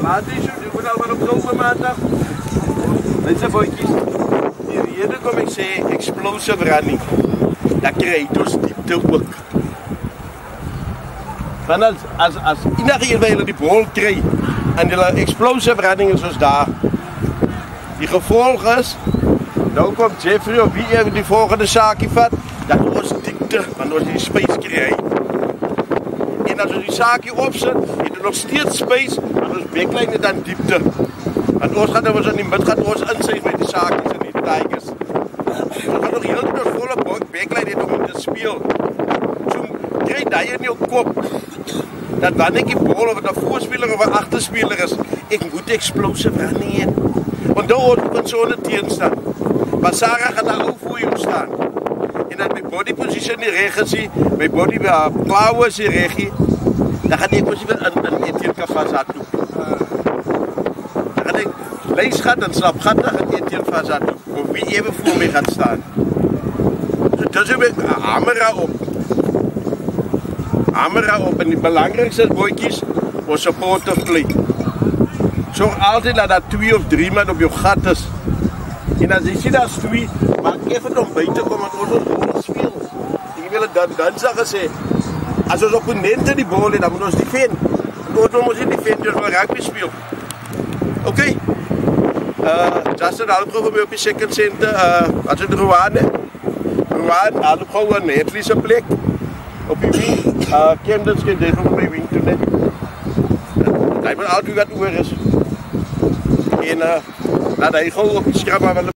Laat die zo, die moet al maar op zo'n maandag. Mensen bootjes, die reden kom ik zeggen, explosive running. Dat krijg je dus diepte ook. Want als iedereen die bol krijgt en die explosive running is zoals daar, die gevolg is, dan komt Jeffrey of wie even die volgende zaakje vat, dat was diepte, want dan die space krijgt. En als we die zaakje opzet, je er nog steeds space, dan is backline dan diepte. Want ons gaat er in die mid gaat ons inzet met die zaakjes en die tijgers. Dus we gaan nog heel veel volle backline om te spelen. Zo krijg je dat in je kop. Dat wanneer ik die bal of het een voorspeler of een achterspeler is, ik moet explosive running. Want dan hoort ik zo'n tegenstand. Maar Sarah gaat daar ook voor je staan. En dat mijn body position die recht is, mijn body power is die recht. Dan gaat ik misschien een Etienne Cafazat doen. Dan gaat ik lees gaat en slap gaat, dan gaat Etienne Cafazat doen. Of wie even voor mij gaat staan. Dus heb ik camera op. Camera op en die belangrijkste bootjes voor supportive play. Zorg altijd dat 2 of 3 man op je gat is. En als je ziet dat 2, maak even om buiten te komen, want ons moet spelen. Ik wil het dan zeggen, ze, als ons opponenten die bal hebben, dan moeten we ons defenden. Want we moeten defenden, dus we rugby spelen. Oké? Justin, haal op me op je second center. Als je de Rwanda, haal op gewoon een netvliese plek. Op je wing, Camden geen deel van mijn wing toen. Dat is mijn auto wat oor is. En laat hij gewoon op je scrammen.